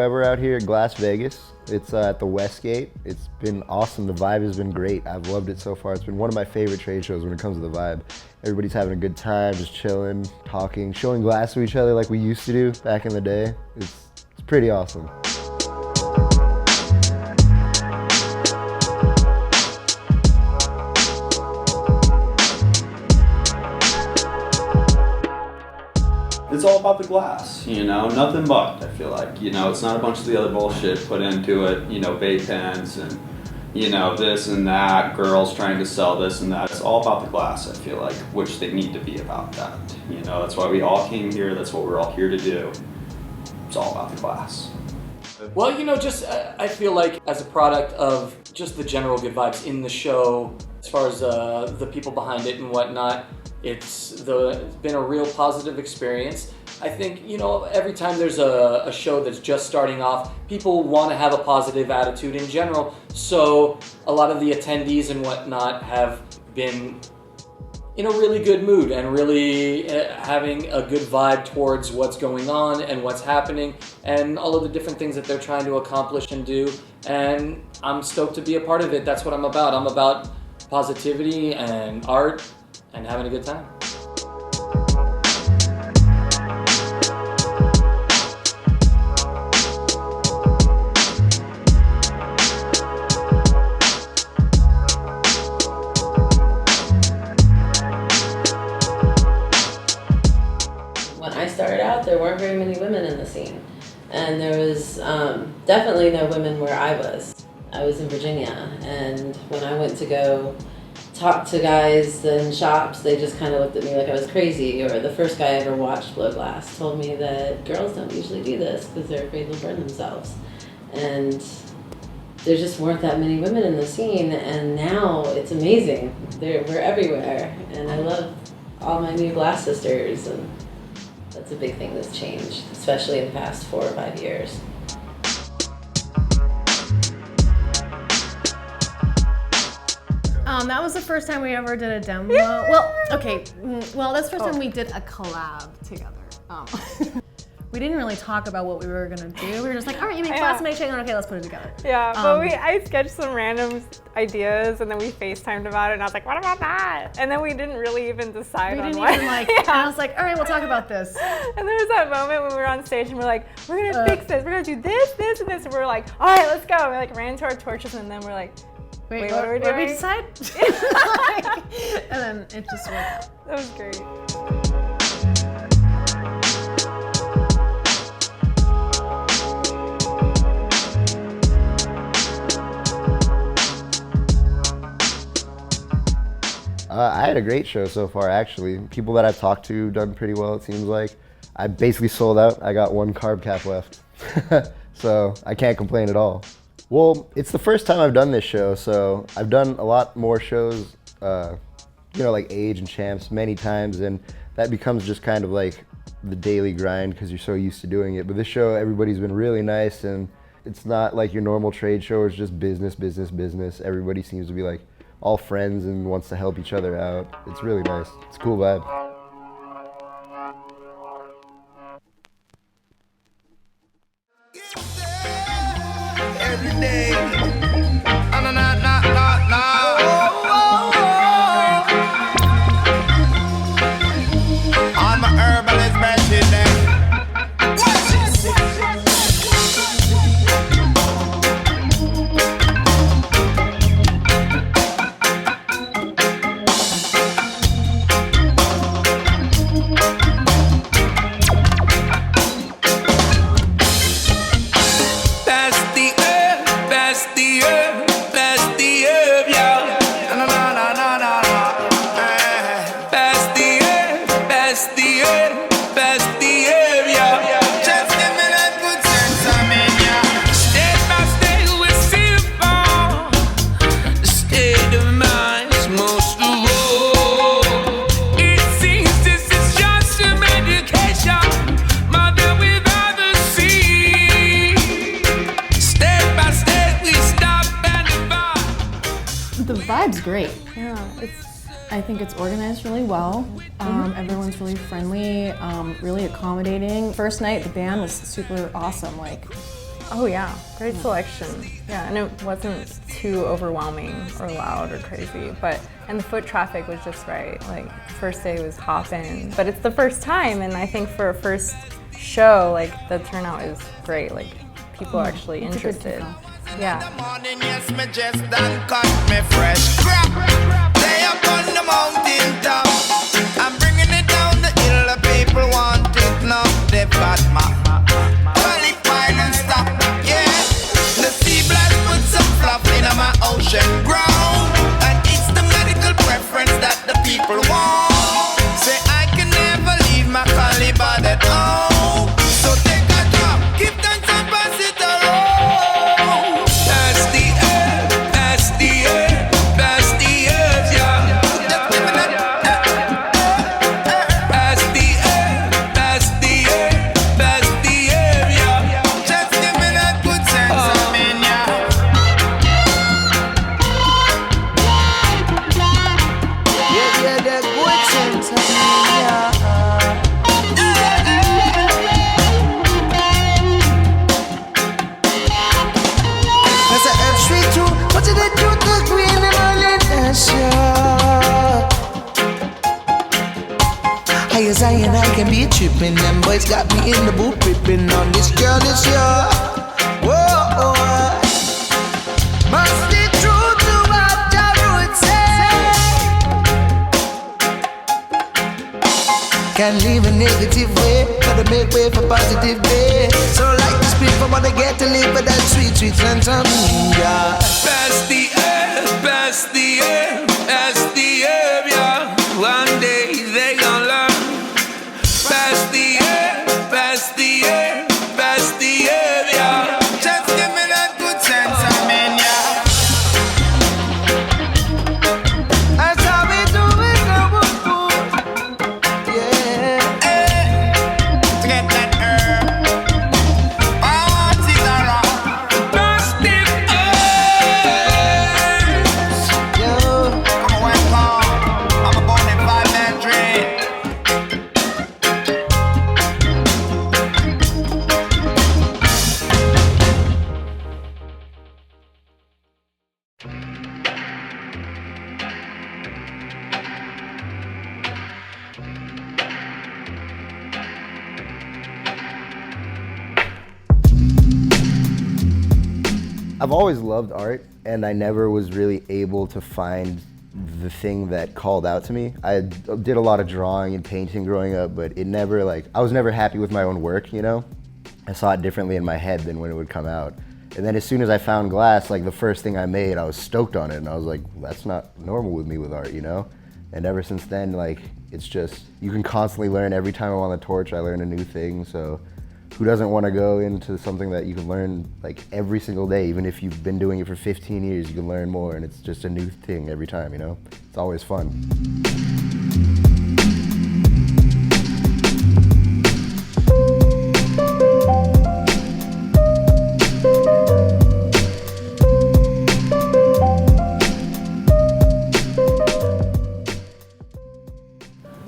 ever out here at Glassvegas. It's at the Westgate. It's been awesome. The vibe has been great. I've loved it so far. It's been one of my favorite trade shows when it comes to the vibe. Everybody's having a good time, just chilling, talking, showing glass to each other like we used to do back in the day. It's pretty awesome. It's all about the glass, you know, nothing but, I feel like. You know, it's not a bunch of the other bullshit put into it, you know, vape pens and, you know, this and that, girls trying to sell this and that. It's all about the glass, I feel like, which they need to be about that. You know, that's why we all came here, that's what we're all here to do. It's all about the glass. Well, you know, just I feel like as a product of just the general good vibes in the show, as far as the people behind it and whatnot, it's been a real positive experience. I think, you know, every time there's a show that's just starting off, people want to have a positive attitude in general. So a lot of the attendees and whatnot have been in a really good mood and really having a good vibe towards what's going on and what's happening and all of the different things that they're trying to accomplish and do. And I'm stoked to be a part of it. That's what I'm about. I'm about positivity and art and having a good time. When I started out, there weren't very many women in the scene. And there was definitely no women where I was. I was in Virginia, and when I went to go talk to guys in shops, they just kind of looked at me like I was crazy. Or the first guy I ever watched blow glass told me that girls don't usually do this because they're afraid they'll burn themselves. And there just weren't that many women in the scene, and now it's amazing. We're everywhere, and I love all my new glass sisters, and that's a big thing that's changed, especially in the past 4 or 5 years. That was the first time we ever did a demo. Well, okay. Well, that's the first time we did a collab together. We didn't really talk about what we were gonna do. We were just like, all right, you make glass, make shake, okay, let's put it together. Yeah, but I sketched some random ideas and then we FaceTimed about it and I was like, what about that? And then we didn't really even decide on what. And I was like, all right, we'll talk about this. And there was that moment when we were on stage and we're like, we're gonna fix this, we're gonna do this, this, and this. And we're like, all right, let's go. And we like ran to our torches and then we're like, Wait, what are we doing? What did we decide? And then it just worked out. That was great. I had a great show so far, actually. People that I've talked to done pretty well, it seems like. I basically sold out. I got 1 carb cap left. So I can't complain at all. Well, it's the first time I've done this show, so I've done a lot more shows, you know, like Age and Champs many times, and that becomes just kind of like the daily grind because you're so used to doing it. But this show, everybody's been really nice, and it's not like your normal trade show. It's just business, business, business. Everybody seems to be like all friends and wants to help each other out. It's really nice. It's a cool vibe. Every day. Oh, no, no, no, no, no. Oh, oh, oh. I'm a herbalist, magic then. Watch this. The vibe's great. Yeah, I think it's organized really well. Everyone's really friendly, really accommodating. First night, the band was super awesome. Like, Oh yeah, great selection. Yeah, and it wasn't too overwhelming or loud or crazy, and the foot traffic was just right. Like, first day was hopping, but it's the first time, and I think for a first show, like, the turnout is great. Like, people are actually interested. Yeah. In the morning, yes, me just done cut me fresh. Crap, day up on the mountain top. I'm bringing it down the hill, the people want it now. They've got my qualified and stop. Yeah, the sea blood put some fluff in my ocean ground, and it's the medical preference that the people want. Say I can never leave my collie body at home. So take a drop, give thanks and pass it around. That's the air, that's the air, that's the air, yeah. Just give me that. That's the air, that's the air, that's the air, yeah. Just give me that good sense, I mean, yeah. Yeah, that good sense, I mean, yeah. That's an F-Street too. What did they do to the green and all in that shot? High as I and I can be tripping. Them boys got me in the booth tripping on this girl this year. Whoa, must be true to what the roots say. Can't leave a negative way, gotta make way for positive day. So like this people wanna get to live for that sweet, sweet phantom, yeah. Pass the air, pass the air, pass the air, yeah. One day they gon' learn. Pass the air, pass the air, pass the air, yeah. Just give me that good sense, I mean, yeah. That's how we do it, yeah. To get that herb, party around. Pass the air, yo. Come on, welcome. I'm a born 5-man dream. I've always loved art, and I never was really able to find the thing that called out to me. I did a lot of drawing and painting growing up, but it never, like, I was never happy with my own work, you know? I saw it differently in my head than when it would come out. And then as soon as I found glass, like, the first thing I made, I was stoked on it, and I was like, that's not normal with me with art, you know? And ever since then, like, it's just, you can constantly learn. Every time I'm on the torch, I learn a new thing, so who doesn't want to go into something that you can learn, like, every single day? Even if you've been doing it for 15 years, you can learn more, and it's just a new thing every time, you know? It's always fun.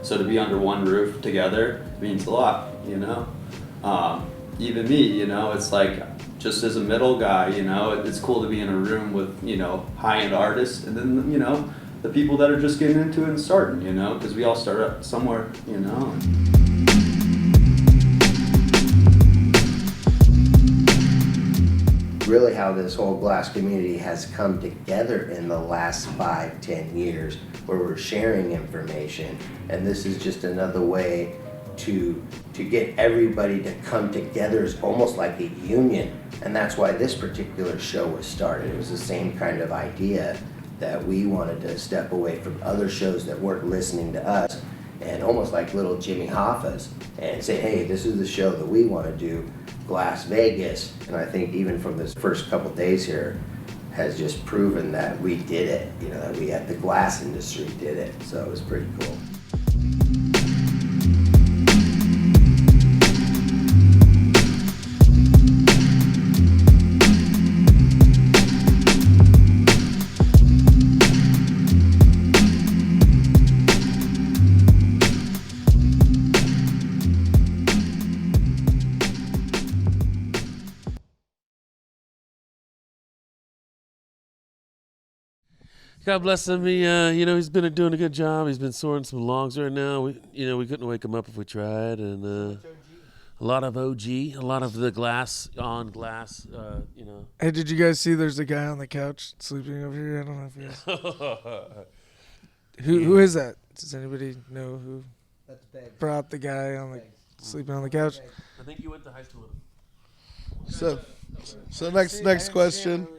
So to be under one roof together means a lot, you know? Even me, you know, it's like, just as a middle guy, you know, it's cool to be in a room with, you know, high-end artists, and then, you know, the people that are just getting into it and starting, you know, because we all start up somewhere, you know. Really how this whole glass community has come together in the last 5-10 years, where we're sharing information, and this is just another way to get everybody to come together. Is almost like a union, and that's why this particular show was started. It was the same kind of idea, that we wanted to step away from other shows that weren't listening to us, and almost like little Jimmy Hoffa's, and say, hey, this is the show that we want to do, Glassvegas. And I think even from this first couple days here has just proven that we did it, you know, that we at the glass industry did it, so it was pretty cool. God bless him. He, he's been doing a good job. He's been sorting some logs right now. We couldn't wake him up if we tried, and a lot of OG, a lot of the glass. Hey, did you guys see? There's a guy on the couch sleeping over here. I don't know if you guys. Who is that? Does anybody know who brought the guy on sleeping on the couch? I think you went to high school with him. So next question.